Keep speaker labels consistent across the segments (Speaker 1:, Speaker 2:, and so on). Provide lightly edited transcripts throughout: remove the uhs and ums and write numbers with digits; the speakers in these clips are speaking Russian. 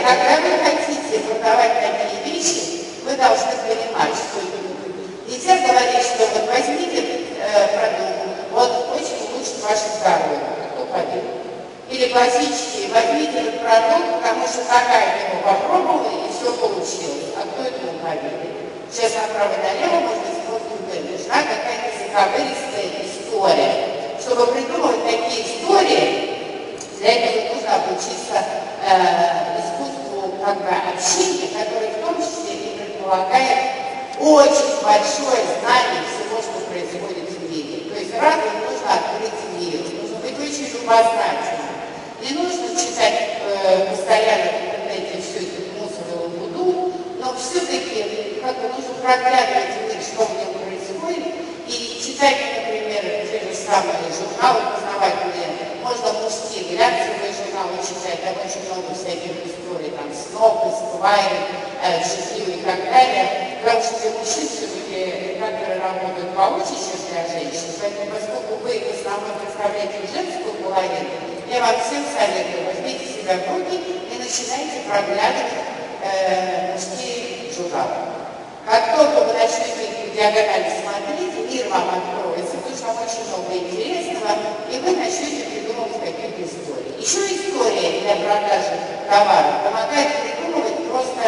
Speaker 1: когда вы хотите продавать такие вещи, вы должны понимать, что нельзя говорить, что вот возьмите продукт, он очень улучшит ваше здоровье. Кто поверит? Или классические, возьмите этот продукт, потому что такая его попробовала и все получилось. А кто этому поверит? Сейчас направо и налево можно сделать любое. Нужна какая-то заковыристая история. Чтобы придумывать такие истории, для этого нужно обучиться искусству общения, которое в том числе и предполагает очень большое знание всего, что происходит в мире. То есть разум нужно открыть мир, нужно быть очень любознательным. Не нужно читать постоянно в интернете всю эту мусорную буду, но все-таки нужно проглядывать в мир, что в нем происходит, и читать, например, те же самые журналы познавательные. Можно мужские глянцевые журналы читать, там очень много всяких историй, там Сноб, Эсквайр, GQ и так далее. Потому что для мужчин все-таки редакторы работают получше, чем для женщин. Поэтому, поскольку вы в основном представляете женскую половину, я вам всем советую, возьмите себя в руки и начинайте проглядывать мужские журналы. Как только вы начнете их по диагонали смотреть, мир вам откроется, потому что там очень много интересного, и вы начнете придумывать какие-то истории. Еще история для продажи товаров помогает придумывать просто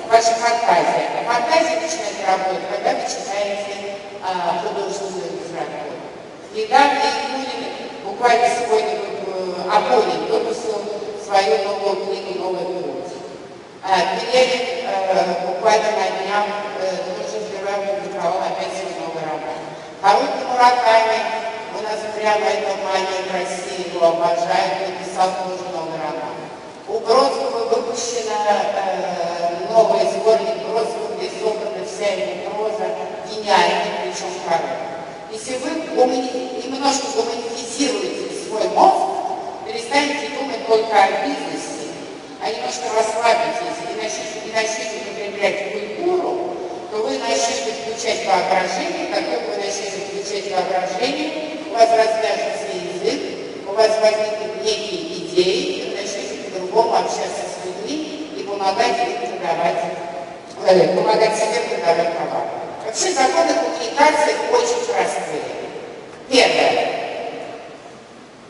Speaker 1: ваша фантазия. А фантазия начинает работать, когда вы читаете художественную литературу. Недавно Якунин, буквально сегодня Апонин выпустил свою новую книгу «Новый путь». Пелевин буквально на днях тоже впервые опубликовал опять свой новый роман. Харуки Мураками, у нас прямо эта мания в России его обожает, написал тоже новый роман. У Бродского выпущена новый сборник Бродского, где собрана вся его проза, гениальная, причем хорошая. Если вы немножко гуманизируете свой мозг, перестанете думать только о бизнесе, а немножко расслабитесь и начнете употреблять культуру, то вы начнете включать воображение. Как только вы начнете включать воображение, у вас развяжется язык, у вас возникнут некие идеи, и вы начнете по-другому общаться с людьми и помогать им помогать себе продавать товар. Вообще законы коммуникации очень простые. Первое.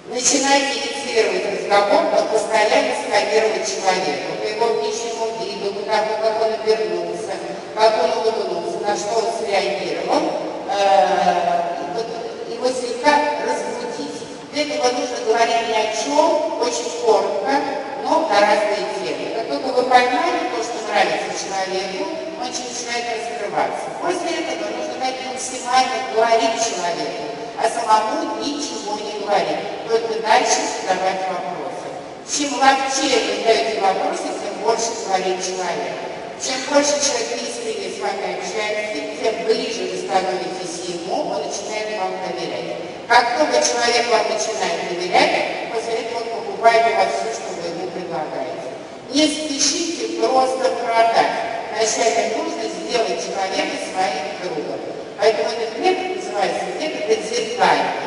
Speaker 1: Начинайте инициировать разговор, но постоянно сканировать человека, по его внешнему виду, потому как он обернулся, как он улыбнулся, на что он среагировал, его слегка разбудить. Для этого нужно говорить ни о чем, очень коротко, но на разные темы. Как только вы поймали то, что нравится человеку, он начинает раскрываться. После этого нужно максимально говорить человеку, а самому ничего не говорить, только дальше задавать вопросы. Чем ловчее вы задаете вопросы, тем больше говорит человек. Чем больше человек искренне с вами общается, тем ближе вы становитесь ему, он начинает вам доверять. Как только человек вам начинает доверять, после этого он покупает у вас все, что вы ему предлагаете. Не спешите просто продать. Вначале нужно сделать человека своим другом. Поэтому этот метод называется метод зеркальный.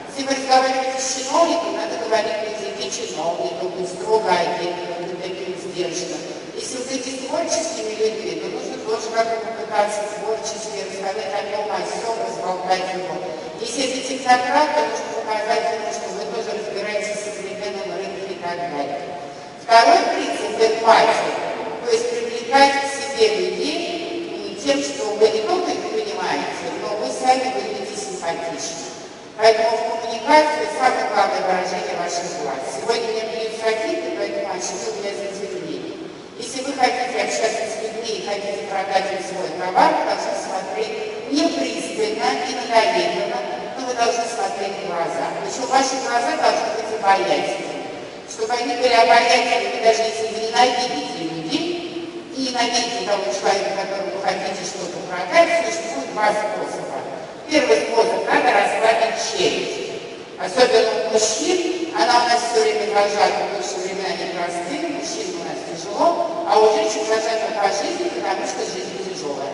Speaker 1: Если вы разговариваете с чиновником, надо говорить на языке чиновника, быть строго одетым, быть таким сдержанным. Если вы будете с творческими людьми, то нужно тоже как-то попытаться творчески рассказать о том, о сём, разболтать его. Если это технократ, то нужно показать ему, что вы тоже разбираетесь в современном рынке и так далее. Второй принцип – эмпатия. То есть привлекать к себе людей тем, что вы не только их понимаете, но вы сами выглядите симпатично. Поэтому в коммуникации самое главное выражение ваших глаз. Сегодня мне бьют софиты, поэтому очевидно для затерпения. Если вы хотите общаться с людьми и хотите продать им свой товар, вы должны смотреть не пристально, не надоедливо, но вы должны смотреть в глаза. Причем ваши глаза должны быть обаятельными. Чтобы они были обаятельными, даже если вы ненавидите людей, и ненавидите того человека, которому вы хотите что-то продать, существует два способа. Первый способ – надо расслабить челюсть. Особенно у мужчин, она у нас все время дрожат, потому что времена непростые, мужчинам у нас тяжело, а у женщин дрожат по жизни, потому что жизнь тяжелая.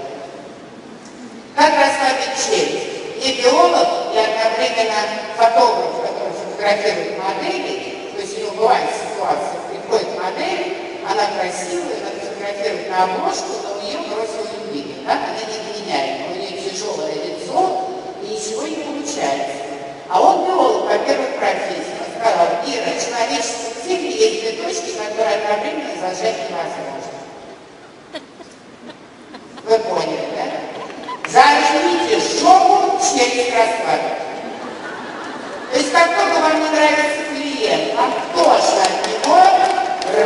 Speaker 1: Как расслабить челюсть? Я биолог и одновременно фотограф, который фотографирует модели, то есть у него бывает ситуация, приходит модель, она красивая, надо фотографировать на обложку, но ее бросил любимый, да? Она невменяемая, у нее тяжелое лицо, и ничего не получается. А он биолог по первой профессии. Он сказал: Ира, человечество в теле есть две точки, которые одновременно зажать невозможно. Вы поняли, да? Зажмите жопу, челюсть расслабить. То есть, как только вам не нравится клиент, вам тошно от него,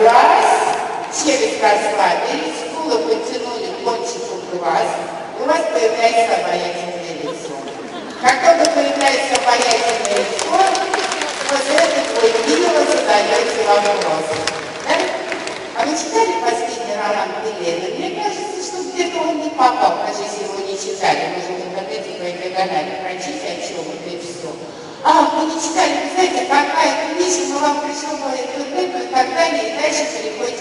Speaker 1: раз, челюсть расслабились, скулы потянули кончиком глаз, и у вас появляется обаятельное лицо. Как только появляется обаятельное лицо, после этого вы мило задаете вопрос. Да? А вы читали последний роман Пелевина? Мне кажется, что где-то он не попал, даже если его не читали. Мы же в интернете по диагонали прочитали, о чем это и все. А, вы не читали, вы знаете, какая книжка, мы вам пришлем по интернету и так далее, и дальше переходите